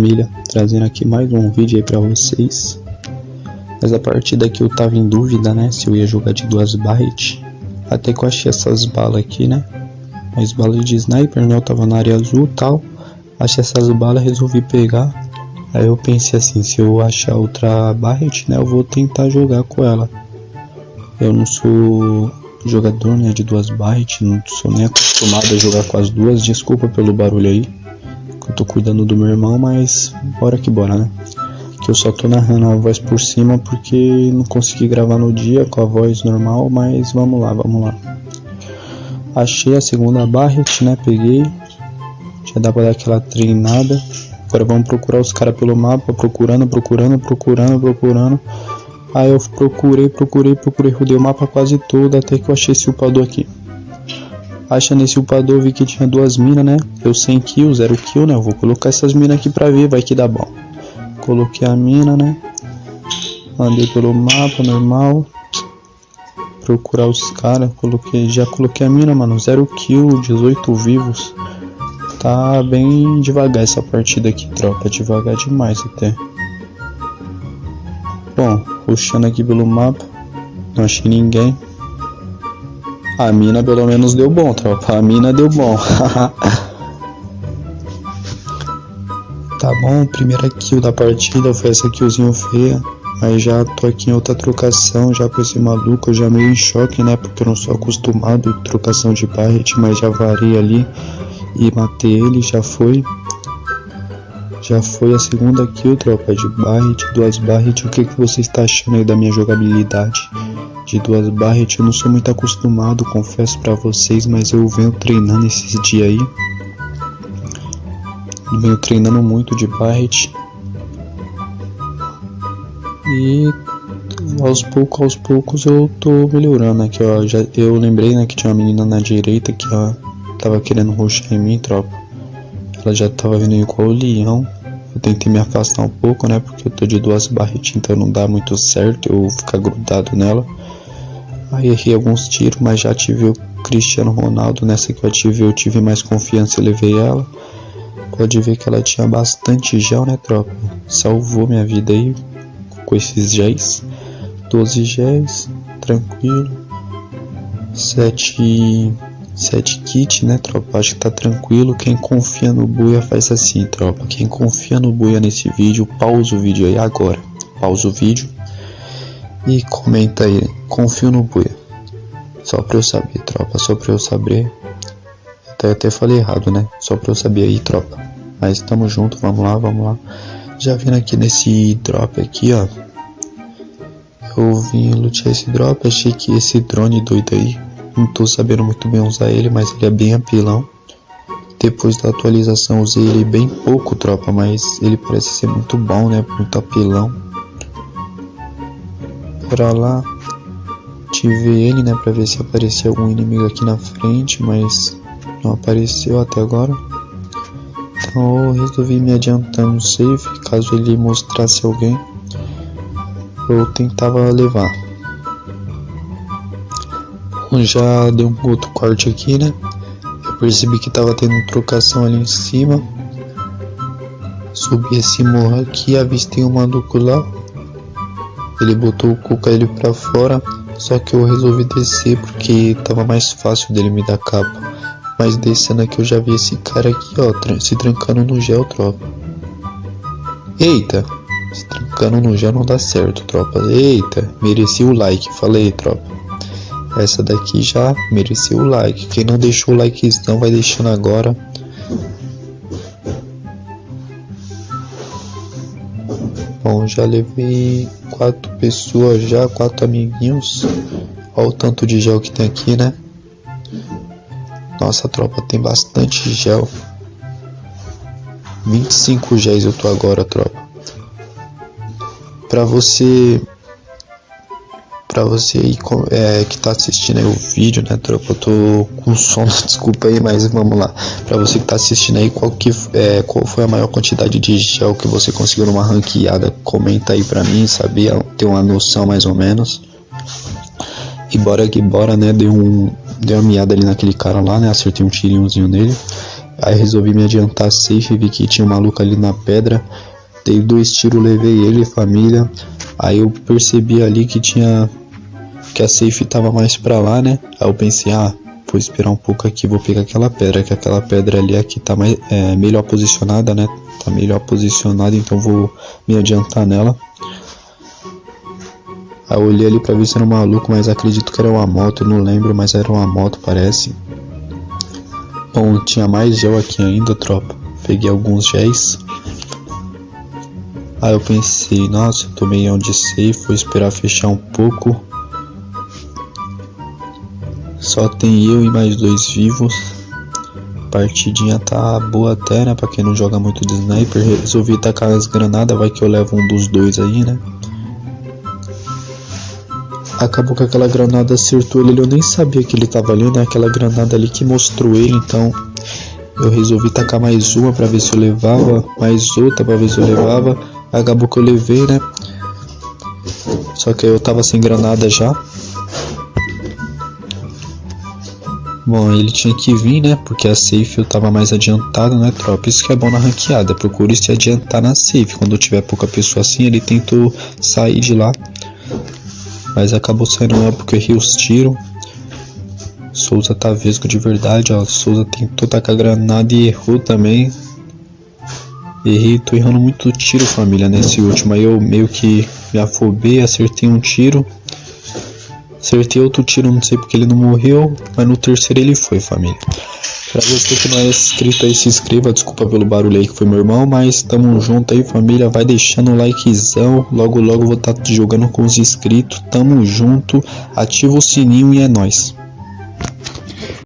família, trazendo aqui mais um vídeo aí pra vocês. Mas a partir daqui eu tava em dúvida, né, se eu ia jogar de 2 barret. Até que eu achei essas balas aqui, né, as balas de sniper, né, eu tava na área azul e tal. Achei essas balas, resolvi pegar. Aí eu pensei assim, se eu achar outra barret, né, eu vou tentar jogar com ela. Eu não sou jogador, né, de 2 barret, não sou nem acostumado a jogar com as duas. Desculpa pelo barulho aí, que eu tô cuidando do meu irmão, mas bora que bora, né. Que eu só tô narrando a voz por cima porque não consegui gravar no dia com a voz normal, mas vamos lá, vamos lá. Achei a segunda barret, né, peguei. Já dá pra dar aquela treinada. Agora vamos procurar os caras pelo mapa, procurando. Aí eu procurei, rodei o mapa quase todo até que eu achei esse upador aqui. Achando esse upador, eu vi que tinha 2 minas, né? Eu 100 kills, 0 kill, né? Eu vou colocar essas minas aqui pra ver, vai que dá bom. Coloquei a mina, né? Andei pelo mapa, normal. Procurar os caras, já coloquei a mina, mano. 0 kill, 18 vivos. Tá bem devagar essa partida aqui, tropa. Devagar demais até. Bom, puxando aqui pelo mapa. Não achei ninguém. A mina pelo menos deu bom, tropa. A mina deu bom. Tá bom, primeira kill da partida foi essa killzinho feia. Mas já tô aqui em outra trocação, já com esse maluco, eu já meio em choque, né? Porque eu não sou acostumado a trocação de barret, mas já varei ali e matei ele, já foi a segunda kill, tropa, de barret, 2 barret. O que você está achando aí da minha jogabilidade de 2 barret? Eu não sou muito acostumado, confesso pra vocês, mas eu venho treinando esses dias aí. Eu venho treinando muito de barret. E aos poucos eu tô melhorando aqui, ó. Eu lembrei, né, que tinha uma menina na direita que, ó, tava querendo rushar em mim, tropa. Ela já tava vindo igual o leão. Eu tentei me afastar um pouco, né, porque eu tô de 2 barret, então não dá muito certo eu ficar grudado nela. Aí errei alguns tiros, mas já tive o Cristiano Ronaldo. Nessa que eu tive mais confiança, eu levei ela. Pode ver que ela tinha bastante gel, né, tropa. Salvou minha vida aí com esses géis. 12 géis, tranquilo. 7 kits, né, tropa? Acho que tá tranquilo. Quem confia no Buia faz assim, tropa. Quem confia no Buia nesse vídeo, pausa o vídeo aí agora. Pausa o vídeo e comenta aí. Confio no Buia. Só pra eu saber, tropa. Só pra eu saber. Até falei errado, né? Só pra eu saber aí, tropa. Mas tamo junto, vamos lá. Já vindo aqui nesse drop aqui, ó. Eu vim lutear esse drop. Achei que esse drone doido aí, não tô sabendo muito bem usar ele, mas ele é bem apelão. Depois da atualização usei ele bem pouco, tropa, mas ele parece ser muito bom, né? Muito apelão. Bora lá. Ativei ele, né, pra ver se aparecia algum inimigo aqui na frente, mas não apareceu até agora. Então eu resolvi me adiantar no safe, caso ele mostrasse alguém, eu tentava levar. Já deu um outro corte aqui, né? Eu percebi que tava tendo trocação ali em cima. Subi esse morro aqui, avistei um maluco lá. Ele botou o coca pra fora, só que eu resolvi descer porque tava mais fácil dele me dar capa. Mas descendo aqui eu já vi esse cara aqui, ó, se trancando no gel, tropa. Eita, se trancando no gel não dá certo, tropa. Eita, mereci o like, falei, tropa. Essa daqui já mereceu o like. Quem não deixou o likezão vai deixando agora. Bom, já levei 4 pessoas já, 4 amiguinhos. Olha o tanto de gel que tem aqui, né? Nossa, tropa, tem bastante gel. 25 géis eu tô agora, tropa. Pra você aí que tá assistindo aí o vídeo, né, tropa? Eu tô com sono, desculpa aí, mas vamos lá. Pra você que tá assistindo aí, qual foi a maior quantidade de gel que você conseguiu numa ranqueada? Comenta aí pra mim, sabia? Ter uma noção mais ou menos. E bora que bora, né? Dei uma miada ali naquele cara lá, né? Acertei um tirinhozinho nele. Aí resolvi me adiantar safe, vi que tinha um maluco ali na pedra. Dei 2 tiros, levei ele, família. Aí eu percebi ali que a safe tava mais pra lá, né? Aí eu pensei, vou esperar um pouco aqui, vou pegar aquela pedra, que aquela pedra ali aqui tá melhor posicionada, né? Tá melhor posicionada, então vou me adiantar nela. Aí eu olhei ali pra ver se era um maluco, mas acredito que era uma moto, não lembro, mas era uma moto, parece. Bom, tinha mais gel aqui ainda, tropa. Peguei alguns géis. Aí eu pensei, nossa, eu tomei onde safe, vou esperar fechar um pouco. Só tem eu e mais 2 vivos. A partidinha tá boa até, né? Pra quem não joga muito de sniper. Resolvi tacar as granadas, vai que eu levo um dos 2 aí, né? Acabou que aquela granada acertou ele, eu nem sabia que ele tava ali, né? Aquela granada ali que mostrou ele, então eu resolvi tacar mais uma pra ver se eu levava, mais outra pra ver se eu levava. Acabou que eu levei, né? Só que eu tava sem granada já. Bom, ele tinha que vir, né? Porque a safe eu tava mais adiantado, né, tropa? Isso que é bom na ranqueada. Procure se adiantar na safe. Quando tiver pouca pessoa assim, ele tentou sair de lá. Mas acabou saindo lá porque eu errei os tiros. Souza tá vesgo de verdade, ó. Souza tentou tacar granada e errou também. Errei, tô errando muito tiro, família, nesse último. Aí eu meio que me afobei, acertei um tiro. Acertei outro tiro, não sei porque ele não morreu. Mas no terceiro ele foi, família. Pra você que não é inscrito aí, se inscreva. Desculpa pelo barulho aí que foi meu irmão. Mas tamo junto aí, família. Vai deixando o likezão. Logo logo vou estar jogando com os inscritos. Tamo junto. Ativa o sininho e é nóis.